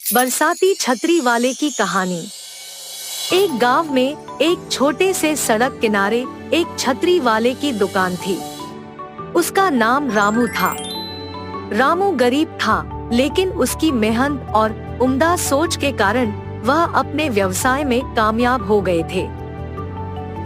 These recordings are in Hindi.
बरसाती छतरी वाले की कहानी। एक गांव में एक छोटे से सड़क किनारे एक छतरी वाले की दुकान थी। उसका नाम रामू था। रामू गरीब था, लेकिन उसकी मेहनत और उम्दा सोच के कारण वह अपने व्यवसाय में कामयाब हो गए थे।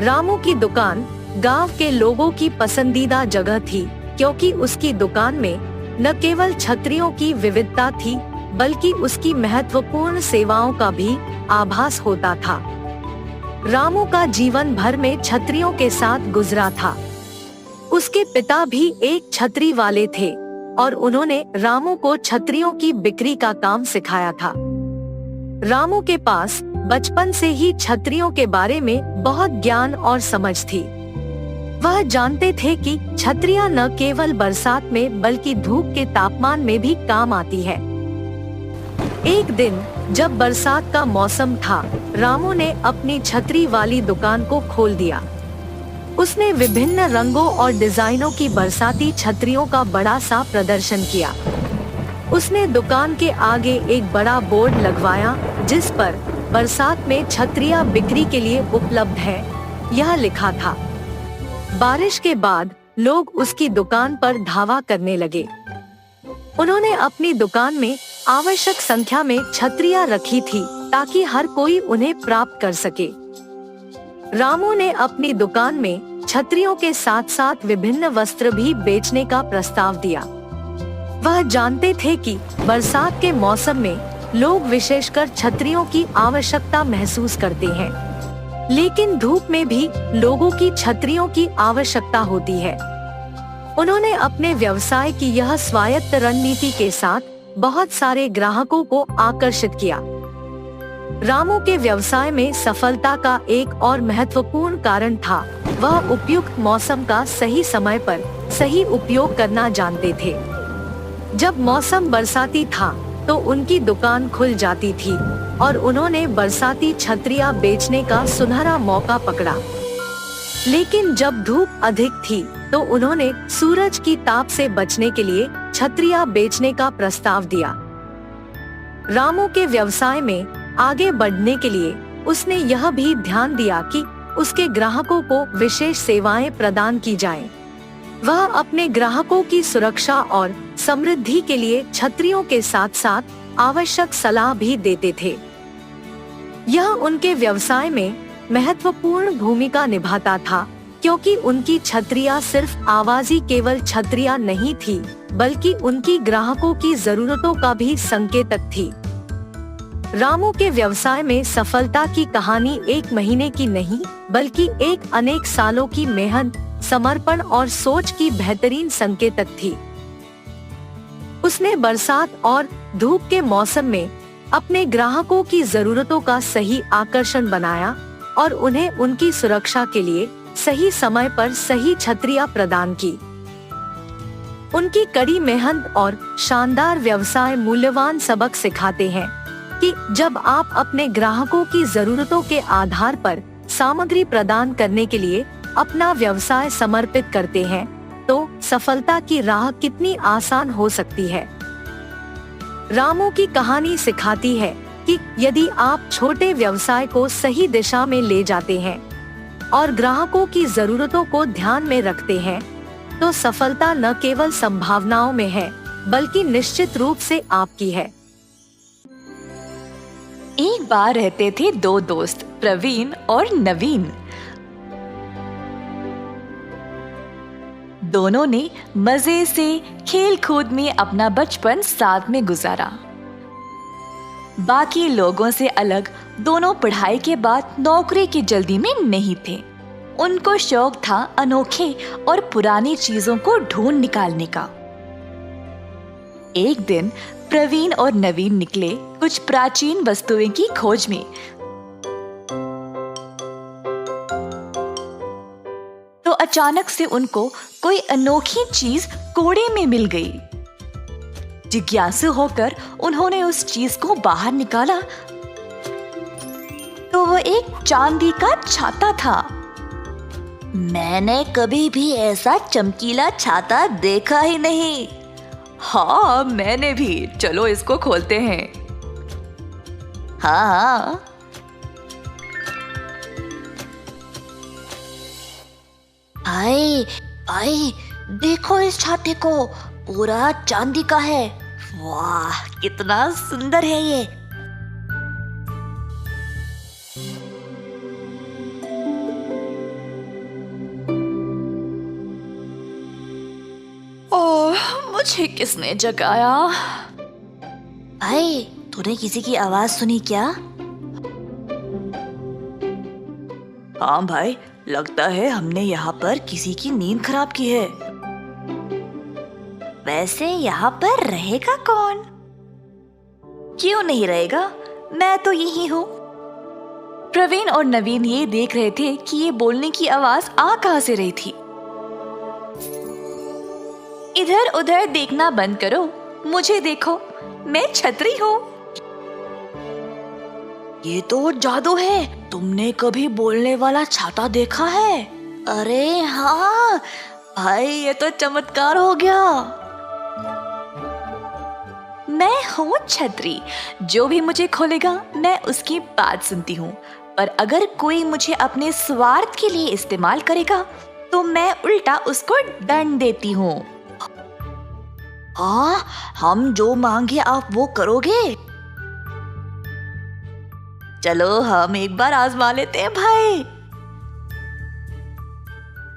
रामू की दुकान गांव के लोगों की पसंदीदा जगह थी, क्योंकि उसकी दुकान में न केवल छतरियों की विविधता थी, बल्कि उसकी महत्वपूर्ण सेवाओं का भी आभास होता था। रामू का जीवन भर में छतरियों के साथ गुजरा था। उसके पिता भी एक छतरी वाले थे और उन्होंने रामू को छतरियों की बिक्री का काम सिखाया था। रामू के पास बचपन से ही छतरियों के बारे में बहुत ज्ञान और समझ थी। वह जानते थे कि छतरियां न केवल बरसात में बल्कि धूप के तापमान में भी काम आती है। एक दिन जब बरसात का मौसम था, रामू ने अपनी छतरी वाली दुकान को खोल दिया। उसने विभिन्न रंगों और डिजाइनों की बरसाती छतरियों का बड़ा सा प्रदर्शन किया। उसने दुकान के आगे एक बड़ा बोर्ड लगवाया, जिस पर बरसात में छतरियां बिक्री के लिए उपलब्ध है, यह लिखा था। बारिश के बाद लोग उसकी दुकान पर धावा करने लगे। उन्होंने अपनी दुकान में आवश्यक संख्या में छतरियां रखी थी, ताकि हर कोई उन्हें प्राप्त कर सके। रामू ने अपनी दुकान में छतरियों के साथ साथ विभिन्न वस्त्र भी बेचने का प्रस्ताव दिया। वह जानते थे कि बरसात के मौसम में लोग विशेषकर छतरियों की आवश्यकता महसूस करते हैं, लेकिन धूप में भी लोगों की छतरियों की आवश्यकता होती है। उन्होंने अपने व्यवसाय की यह स्वायत्त रणनीति के साथ बहुत सारे ग्राहकों को आकर्षित किया। रामू के व्यवसाय में सफलता का एक और महत्वपूर्ण कारण था, वह उपयुक्त मौसम का सही समय पर सही उपयोग करना जानते थे। जब मौसम बरसाती था तो उनकी दुकान खुल जाती थी और उन्होंने बरसाती छतरियां बेचने का सुनहरा मौका पकड़ा। लेकिन जब धूप अधिक थी तो उन्होंने सूरज की ताप से बचने के लिए छतरियां बेचने का प्रस्ताव दिया। रामू के व्यवसाय में आगे बढ़ने के लिए उसने यह भी ध्यान दिया कि उसके ग्राहकों को विशेष सेवाएं प्रदान की जाएं। वह अपने ग्राहकों की सुरक्षा और समृद्धि के लिए छतरियों के साथ साथ आवश्यक सलाह भी देते थे। यह उनके व्यवसाय में महत्वपूर्ण भूमिका निभाता था, क्योंकि उनकी छतरियां सिर्फ आवाजी केवल छतरियां नहीं थी, बल्कि उनकी ग्राहकों की जरूरतों का भी संकेतक थी। रामू के व्यवसाय में सफलता की कहानी एक महीने की नहीं, बल्कि एक अनेक सालों की मेहनत, समर्पण और सोच की बेहतरीन संकेतक थी। उसने बरसात और धूप के मौसम में अपने ग्राहकों की जरूरतों का सही आकर्षण बनाया और उन्हें उनकी सुरक्षा के लिए सही समय पर सही छतरियां प्रदान की। उनकी कड़ी मेहनत और शानदार व्यवसाय मूल्यवान सबक सिखाते हैं कि जब आप अपने ग्राहकों की जरूरतों के आधार पर सामग्री प्रदान करने के लिए अपना व्यवसाय समर्पित करते हैं, तो सफलता की राह कितनी आसान हो सकती है। रामू की कहानी सिखाती है कि यदि आप छोटे व्यवसाय को सही दिशा में ले जाते हैं और ग्राहकों की जरूरतों को ध्यान में रखते हैं, तो सफलता न केवल संभावनाओं में है, बल्कि निश्चित रूप से आपकी है। एक बार रहते थे दो दोस्त, प्रवीण और नवीन। दोनों ने मजे से खेल कूद में अपना बचपन साथ में गुजारा। बाकी लोगों से अलग दोनों पढ़ाई के बाद नौकरी की जल्दी में नहीं थे। उनको शौक था अनोखे और पुरानी चीजों को ढूंढ निकालने का। एक दिन प्रवीण और नवीन निकले कुछ प्राचीन वस्तुएं की खोज में। तो अचानक से उनको कोई अनोखी चीज कोड़े में मिल गई। जिज्ञासु होकर उन्होंने उस चीज को बाहर निकाला तो वो एक चांदी का छाता था। मैंने कभी भी ऐसा चमकीला छाता देखा ही नहीं। हाँ, मैंने भी। चलो इसको खोलते हैं। हाँ हाँ। भाई भाई, देखो इस छाते को, पूरा चांदी का है। वाह, कितना सुंदर है ये। ओह, मुझे किसने जगाया? भाई, तूने किसी की आवाज सुनी क्या? हाँ भाई, लगता है हमने यहाँ पर किसी की नींद खराब की है। वैसे यहाँ पर रहेगा कौन? क्यों नहीं रहेगा, मैं तो यही हूँ। प्रवीण और नवीन ये देख रहे थे कि ये बोलने की आवाज आ कहाँ से रही थी। इधर उधर देखना बंद करो, मुझे देखो, मैं छतरी हूँ। ये तो जादू है। तुमने कभी बोलने वाला छाता देखा है? अरे हाँ भाई, ये तो चमत्कार हो गया। मैं हूँ छतरी, जो भी मुझे खोलेगा मैं उसकी बात सुनती हूँ, पर अगर कोई मुझे अपने स्वार्थ के लिए इस्तेमाल करेगा तो मैं उल्टा उसको दंड देती हूँ। हाँ, हम जो मांगे आप वो करोगे? चलो हम एक बार आजमा लेते हैं भाई।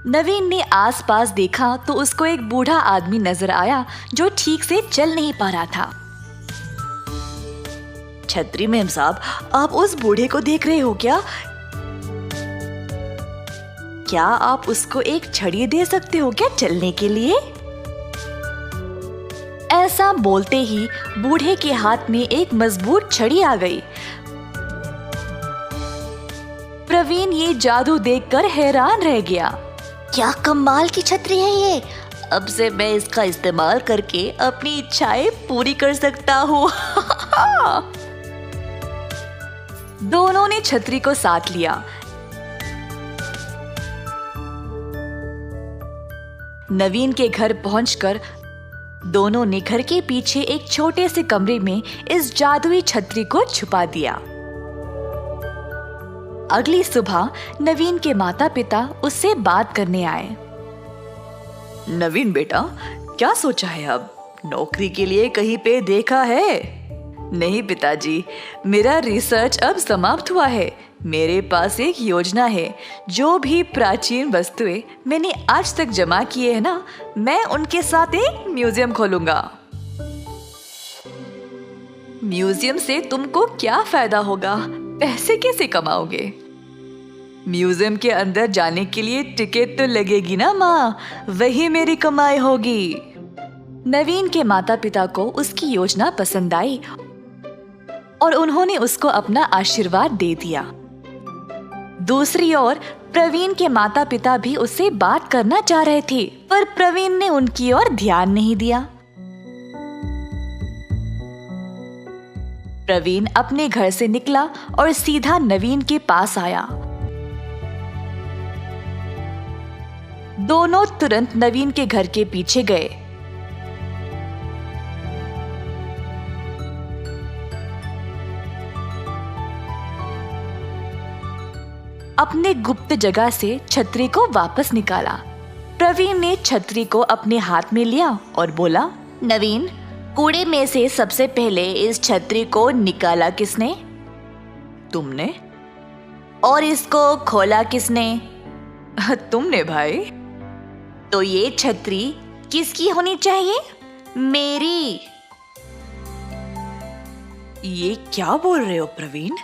नवीन ने आसपास देखा तो उसको एक बूढ़ा आदमी नजर आया जो ठीक से चल नहीं पा रहा था। छतरी मेम साहब, आप उस बूढ़े को देख रहे हो क्या? क्या आप उसको एक छड़ी दे सकते हो क्या चलने के लिए? ऐसा बोलते ही बूढ़े के हाथ में एक मजबूत छड़ी आ गई। प्रवीण ये जादू देखकर हैरान रह गया। क्या कमाल की छतरी है ये। अब से मैं इसका इस्तेमाल करके अपनी इच्छाएं पूरी कर सकता हूँ। दोनों ने छतरी को साथ लिया। नवीन के घर पहुंचकर दोनों ने घर के पीछे एक छोटे से कमरे में इस जादुई छतरी को छुपा दिया। अगली सुबह नवीन के माता पिता उससे बात करने आए। नवीन बेटा, क्या सोचा है अब? नौकरी के लिए कहीं पे देखा है? नहीं पिताजी, मेरा रिसर्च अब समाप्त हुआ है। मेरे पास एक योजना है। जो भी प्राचीन वस्तुएं मैंने आज तक जमा किए हैं ना, मैं उनके साथ एक म्यूजियम खोलूंगा। म्यूजियम से तुमको क्या फायदा होगा? पैसे कैसे कमाओगे? म्यूजियम के अंदर जाने के लिए टिकट तो लगेगी ना माँ, वही मेरी कमाई होगी। नवीन के माता पिता को उसकी योजना पसंद आई और उन्होंने उसको अपना आशीर्वाद दे दिया। दूसरी ओर प्रवीण के माता पिता भी उससे बात करना चाह रहे थे, पर प्रवीण ने उनकी ओर ध्यान नहीं दिया। प्रवीण अपने घर से निकला और सीधा नवीन के पास आया। दोनों तुरंत नवीन के घर के पीछे गए। अपने गुप्त जगह से छतरी को वापस निकाला। प्रवीण ने छतरी को अपने हाथ में लिया और बोला, नवीन, कूड़े में से सबसे पहले इस छतरी को निकाला किसने? तुमने। और इसको खोला किसने? तुमने भाई। तो ये छतरी किसकी होनी चाहिए? मेरी। ये क्या बोल रहे हो प्रवीण?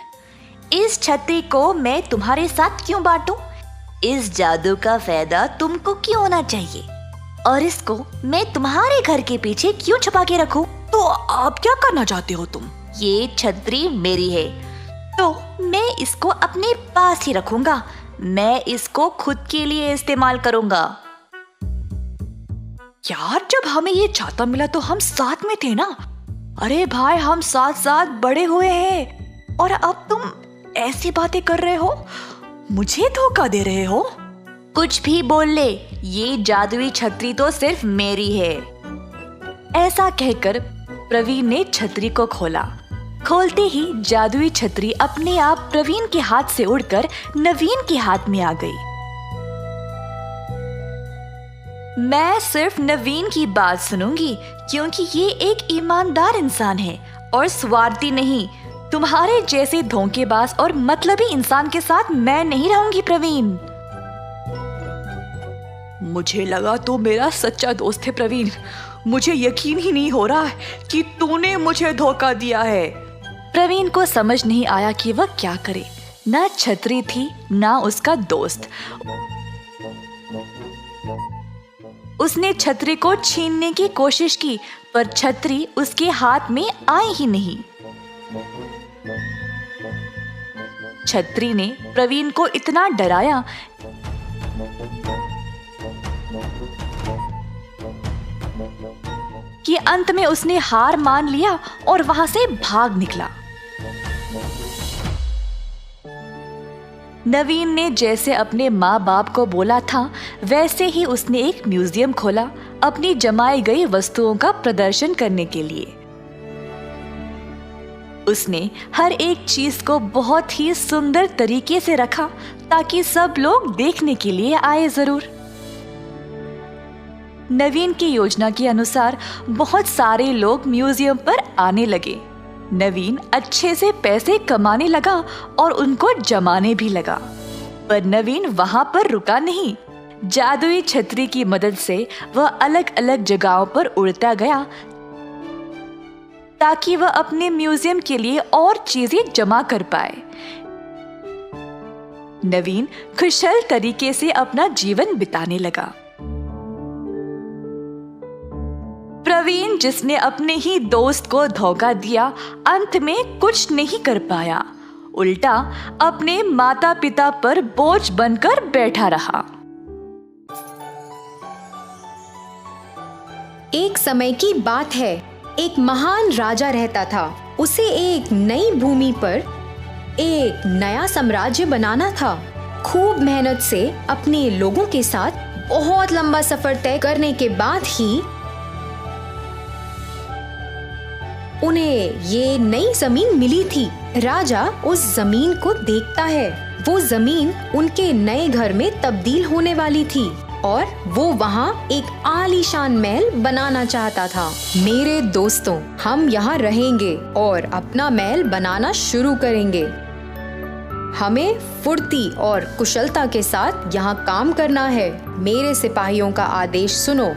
इस छतरी को मैं तुम्हारे साथ क्यों बांटूं? इस जादू का फायदा तुमको क्यों होना चाहिए? और इसको मैं तुम्हारे घर के पीछे क्यों छुपा के रखूं? तो आप क्या करना चाहते हो तुम? ये छतरी मेरी है, तो मैं इसको अपने पास ही रखूंगा। मैं इसको खुद के लिए इस्तेमाल करूंगा। यार, जब हमें ये छाता मिला तो हम साथ में थे ना? अरे भाई, हम साथ साथ बड़े हुए हैं और अब तुम ऐसी बातें कर रहे हो, मुझे धोखा दे रहे हो। कुछ भी बोल ले, ये जादुई छतरी तो सिर्फ मेरी है। ऐसा कहकर प्रवीण ने छतरी को खोला। खोलते ही जादुई छतरी अपने आप प्रवीण के हाथ से उड़कर नवीन के हाथ में आ गई। मैं सिर्फ नवीन की बात सुनूंगी क्योंकि ये एक ईमानदार इंसान है और स्वार्थी नहीं। तुम्हारे जैसे धोखेबाज और मतलबी इंसान के साथ मैं नहीं रहूंगी प्रवीण। मुझे लगा तो मेरा सच्चा दोस्त है प्रवीण। मुझे यकीन ही नहीं हो रहा कि तूने मुझे धोखा दिया है। प्रवीण को समझ नहीं आया कि वह क्या करे। ना छतरी थी ना उसका दोस्त। उसने छतरी को छीनने की कोशिश की पर छतरी उसके हाथ में आई ही नहीं। छतरी ने प्रवीण को इतना डराया कि अंत में उसने हार मान लिया और वहां से भाग निकला। नवीन ने जैसे अपने माँ बाप को बोला था वैसे ही उसने एक म्यूजियम खोला अपनी जमाई गई वस्तुओं का प्रदर्शन करने के लिए। उसने हर एक चीज को बहुत ही सुंदर तरीके से रखा ताकि सब लोग देखने के लिए आए जरूर। नवीन की योजना के अनुसार बहुत सारे लोग म्यूजियम पर आने लगे। नवीन अच्छे से पैसे कमाने लगा और उनको जमाने भी लगा। पर नवीन वहां पर रुका नहीं। जादुई छतरी की मदद से वह अलग अलग जगहों पर उड़ता गया ताकि वह अपने म्यूजियम के लिए और चीजें जमा कर पाए। नवीन खुशहाल तरीके से अपना जीवन बिताने लगा। प्रवीण जिसने अपने ही दोस्त को धोखा दिया अंत में कुछ नहीं कर पाया, उल्टा अपने माता पिता पर बोझ बनकर बैठा रहा। एक समय की बात है, एक महान राजा रहता था। उसे एक नई भूमि पर एक नया साम्राज्य बनाना था। खूब मेहनत से अपने लोगों के साथ बहुत लंबा सफर तय करने के बाद ही उन्हें ये नई जमीन मिली थी। राजा उस जमीन को देखता है। वो जमीन उनके नए घर में तब्दील होने वाली थी और वो वहाँ एक आलीशान महल बनाना चाहता था। मेरे दोस्तों, हम यहाँ रहेंगे और अपना महल बनाना शुरू करेंगे। हमें फुर्ती और कुशलता के साथ यहाँ काम करना है। मेरे सिपाहियों का आदेश सुनो।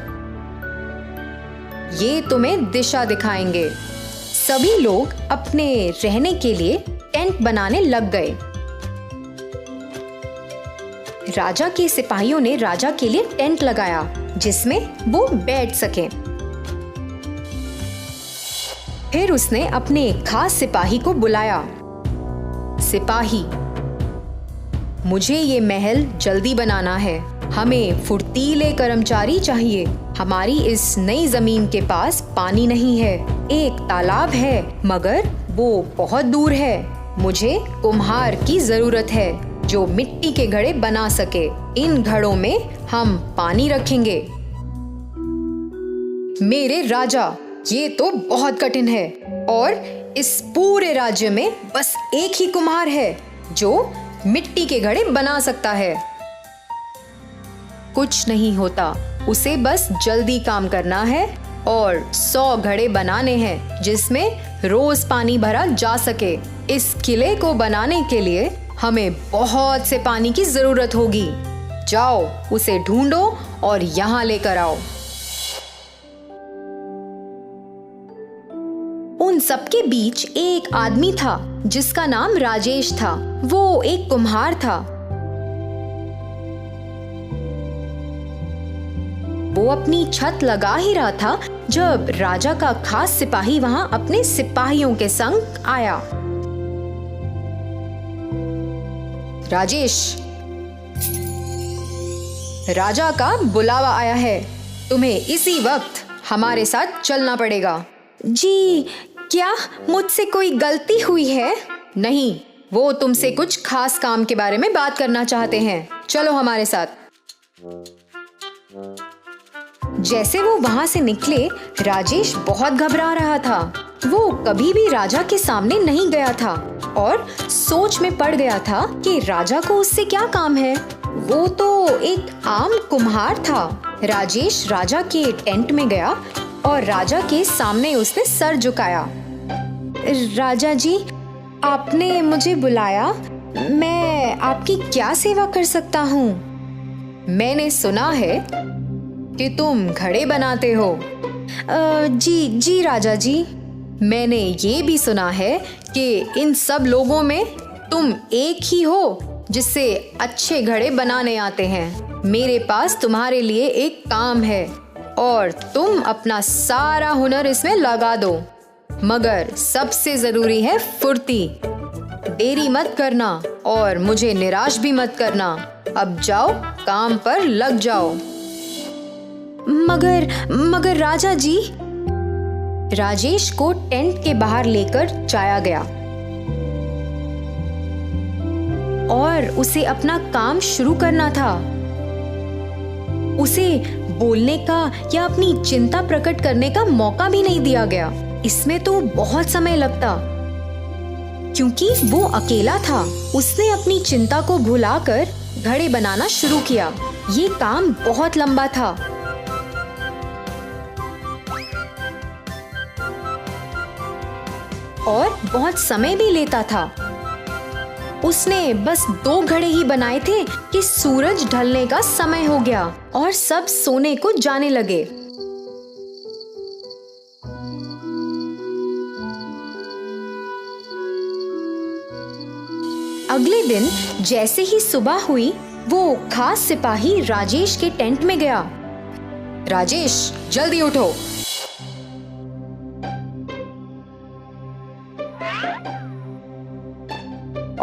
ये तुम्हें दिशा दिखाएंगे। सभी लोग अपने रहने के लिए टेंट बनाने लग गए। राजा के सिपाहियों ने राजा के लिए टेंट लगाया जिसमें वो बैठ सके। फिर उसने अपने खास सिपाही को बुलाया। सिपाही, मुझे ये महल जल्दी बनाना है। हमें फुर्तीले कर्मचारी चाहिए। हमारी इस नई जमीन के पास पानी नहीं है। एक तालाब है मगर वो बहुत दूर है। मुझे कुम्हार की जरूरत है जो मिट्टी के घड़े बना सके। इन घड़ों में हम पानी रखेंगे। मेरे राजा, ये तो बहुत कठिन है और इस पूरे राज्य में बस एक ही कुम्हार है जो मिट्टी के घड़े बना सकता है। कुछ नहीं होता, उसे बस जल्दी काम करना है और 100 घड़े बनाने हैं जिसमें रोज पानी भरा जा सके। इस किले को बनाने के लिए हमें बहुत से पानी की जरूरत होगी। जाओ, उसे ढूंढो और यहाँ लेकर आओ। उन सबके बीच एक आदमी था जिसका नाम राजेश था। वो एक कुम्हार था। वो अपनी छत लगा ही रहा था जब राजा का खास सिपाही वहां अपने सिपाहियों के संग आया। राजेश, राजा का बुलावा आया है। तुम्हें इसी वक्त हमारे साथ चलना पड़ेगा। जी, क्या मुझसे कोई गलती हुई है? नहीं, वो तुमसे कुछ खास काम के बारे में बात करना चाहते हैं। चलो हमारे साथ। जैसे वो वहाँ से निकले, राजेश बहुत घबरा रहा था। वो कभी भी राजा के सामने नहीं गया था और सोच में पड़ गया था कि राजा को उससे क्या काम है। वो तो एक आम कुम्हार था। राजेश राजा के टेंट में गया और राजा के सामने उसने सर झुकाया। राजा जी, आपने मुझे बुलाया, मैं आपकी क्या सेवा कर सकता हूँ? मैंने सुना है कि तुम घड़े बनाते हो। जी राजा जी। मैंने ये भी सुना है कि इन सब लोगों में तुम एक ही हो जिससे अच्छे घड़े बनाने आते हैं। मेरे पास तुम्हारे लिए एक काम है और तुम अपना सारा हुनर इसमें लगा दो, मगर सबसे जरूरी है फुर्ती। देरी मत करना और मुझे निराश भी मत करना। अब जाओ, काम पर लग जाओ। मगर राजा जी। राजेश को टेंट के बाहर लेकर जाया गया और उसे अपना काम शुरू करना था। उसे बोलने का या अपनी चिंता प्रकट करने का मौका भी नहीं दिया गया। इसमें तो बहुत समय लगता, क्योंकि वो अकेला था। उसने अपनी चिंता को भुलाकर घड़े बनाना शुरू किया। ये काम बहुत लंबा था। और बहुत समय भी लेता था। उसने बस 2 घड़े ही बनाए थे कि सूरज ढलने का समय हो गया और सब सोने को जाने लगे। अगले दिन जैसे ही सुबह हुई, वो खास सिपाही राजेश के टेंट में गया। राजेश, जल्दी उठो।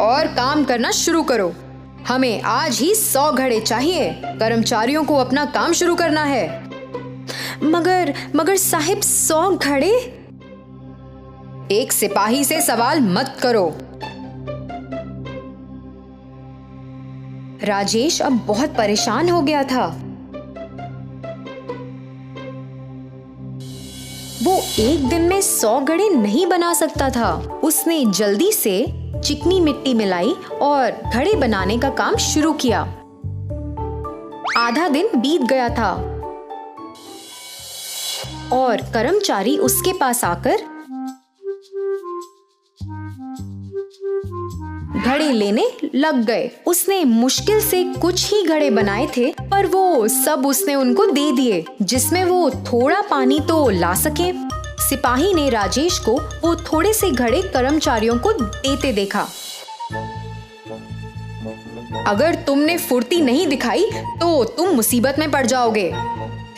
और काम करना शुरू करो। हमें आज ही 100 घड़े चाहिए। कर्मचारियों को अपना काम शुरू करना है। मगर साहिब, 100 घड़े? एक सिपाही से सवाल मत करो। राजेश अब बहुत परेशान हो गया था। वो एक दिन में 100 घड़े नहीं बना सकता था। उसने जल्दी से चिकनी मिट्टी मिलाई और घड़े बनाने का काम शुरू किया। आधा दिन बीत गया था और कर्मचारी उसके पास आकर घड़े लेने लग गए। उसने मुश्किल से कुछ ही घड़े बनाए थे, पर वो सब उसने उनको दे दिए, जिसमें वो थोड़ा पानी तो ला सके। सिपाही ने राजेश को वो थोड़े से घड़े कर्मचारियों को देते देखा। अगर तुमने फुर्ती नहीं दिखाई तो तुम मुसीबत में पड़ जाओगे।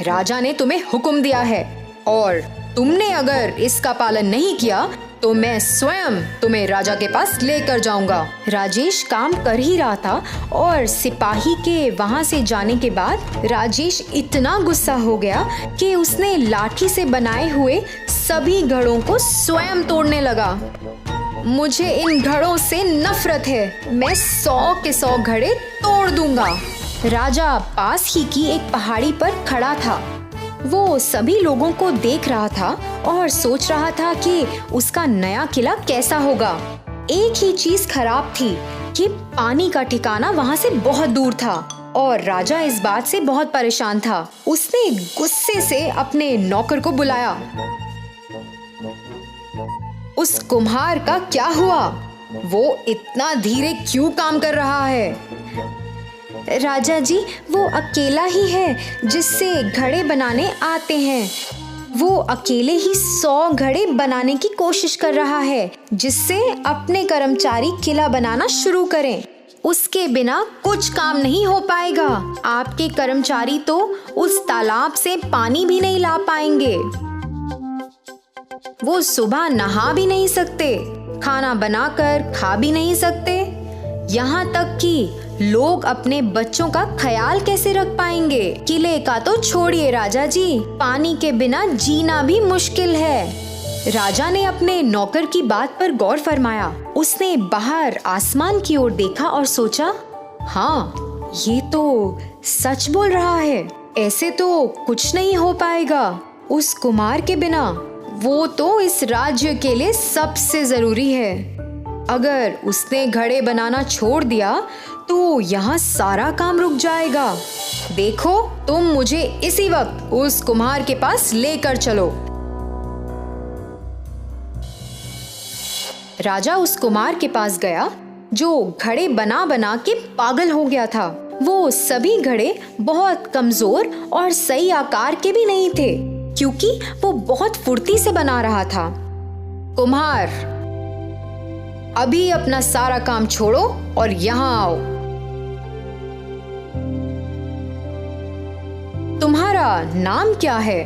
राजा ने तुम्हें हुक्म दिया है और तुमने अगर इसका पालन नहीं किया तो मैं स्वयं तुम्हें राजा के पास लेकर जाऊंगा। राजेश काम कर ही रहा था और सिपाही के वहां से जाने के बाद राजेश इतना गुस्सा हो गया कि उसने लाठी से बनाए हुए सभी घड़ों को स्वयं तोड़ने लगा। मुझे इन घड़ों से नफरत है। मैं 100 के 100 घड़े तोड़ दूंगा। राजा पास ही की एक पहाड़ी पर खड़ा था। वो सभी लोगों को देख रहा था और सोच रहा था कि उसका नया किला कैसा होगा। एक ही चीज खराब थी कि पानी का ठिकाना वहां से बहुत दूर था और राजा इस बात से बहुत परेशान था। उसने गुस्से से अपने नौकर को बुलाया। उस कुम्हार का क्या हुआ? वो इतना धीरे क्यों काम कर रहा है? राजा जी, वो अकेला ही है जिससे घड़े बनाने आते हैं। वो अकेले ही 100 घड़े बनाने की कोशिश कर रहा है, जिससे अपने कर्मचारी किला बनाना शुरू करें। उसके बिना कुछ काम नहीं हो पाएगा। आपके कर्मचारी तो उस तालाब से पानी भी नहीं ला पाएंगे। वो सुबह नहा भी नहीं सकते, खाना बनाकर खा भी नहीं सकते। यहाँ तक कि लोग अपने बच्चों का ख्याल कैसे रख पाएंगे? किले का तो छोड़िए राजा जी, पानी के बिना जीना भी मुश्किल है। राजा ने अपने नौकर की बात पर गौर फरमाया। उसने बाहर आसमान की ओर देखा और सोचा, हाँ, ये तो सच बोल रहा है। ऐसे तो कुछ नहीं हो पाएगा। उस कुम्हार के बिना वो तो इस राज्य के लिए सबसे जरूरी है। अगर उसने घड़े बनाना छोड़ दिया तो यहाँ सारा काम रुक जाएगा। देखो, तुम मुझे इसी वक्त उस कुम्हार के पास लेकर चलो। राजा उस कुम्हार के पास गया जो घड़े बना बना के पागल हो गया था। वो सभी घड़े बहुत कमजोर और सही आकार के भी नहीं थे, क्योंकि वो बहुत फुर्ती से बना रहा था। कुम्हार, अभी अपना सारा काम छोड़ो और यहाँ आओ। तुम्हारा नाम क्या है?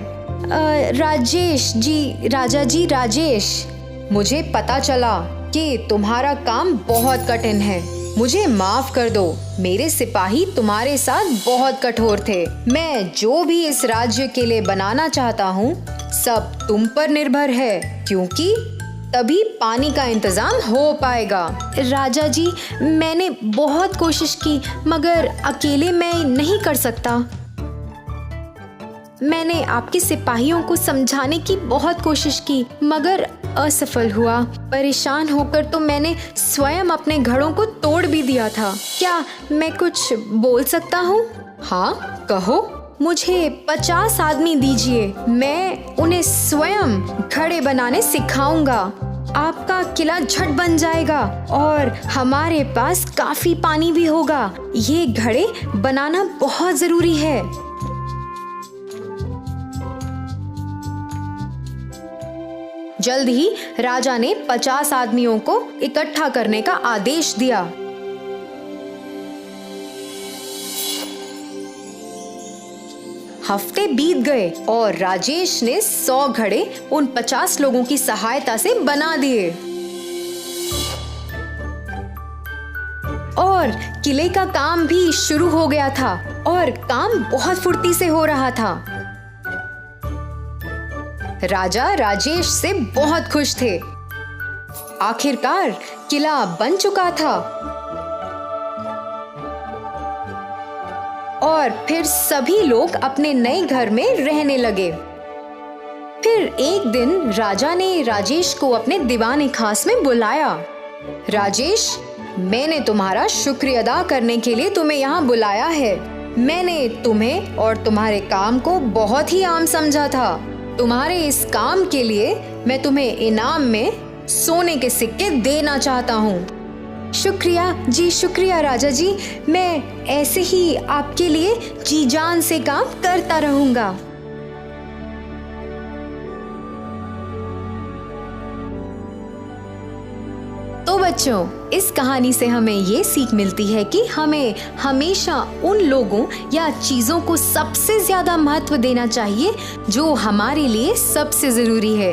राजेश जी, राजा जी, राजेश। मुझे पता चला कि तुम्हारा काम बहुत कठिन है। मुझे माफ कर दो, मेरे सिपाही तुम्हारे साथ बहुत कठोर थे। मैं जो भी इस राज्य के लिए बनाना चाहता हूँ सब तुम पर निर्भर है, क्योंकि तभी पानी का इंतजाम हो पाएगा। राजा जी, मैंने बहुत कोशिश की, मगर अकेले मैं नहीं कर सकता। मैंने आपके सिपाहियों को समझाने की बहुत कोशिश की, मगर असफल हुआ। परेशान होकर तो मैंने स्वयं अपने घड़ों को तोड़ भी दिया था। क्या मैं कुछ बोल सकता हूँ? हाँ, कहो। मुझे 50 आदमी दीजिए, मैं उन्हें स्वयं घड़े बनाने सिखाऊंगा। आपका किला झट बन जाएगा और हमारे पास काफी पानी भी होगा। ये घड़े बनाना बहुत जरूरी है। जल्द ही राजा ने 50 आदमियों को इकट्ठा करने का आदेश दिया। हफ्ते बीत गए और राजेश ने 100 घड़े उन 50 लोगों की सहायता से बना दिए और किले का काम भी शुरू हो गया था और काम बहुत फुर्ती से हो रहा था। राजा राजेश से बहुत खुश थे। आखिरकार किला बन चुका था और फिर सभी लोग अपने नए घर में रहने लगे। फिर एक दिन राजा ने राजेश को अपने दीवाने खास में बुलाया। राजेश, मैंने तुम्हारा शुक्रिया अदा करने के लिए तुम्हें यहाँ बुलाया है। मैंने तुम्हें और तुम्हारे काम को बहुत ही आम समझा था। तुम्हारे इस काम के लिए मैं तुम्हें इनाम में सोने के सिक्के देना चाहता हूँ। शुक्रिया जी, शुक्रिया राजा जी। मैं ऐसे ही आपके लिए जी जान से काम करता रहूंगा। तो बच्चों, इस कहानी से हमें ये सीख मिलती है कि हमें हमेशा उन लोगों या चीजों को सबसे ज्यादा महत्व देना चाहिए जो हमारे लिए सबसे जरूरी है।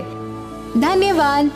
धन्यवाद।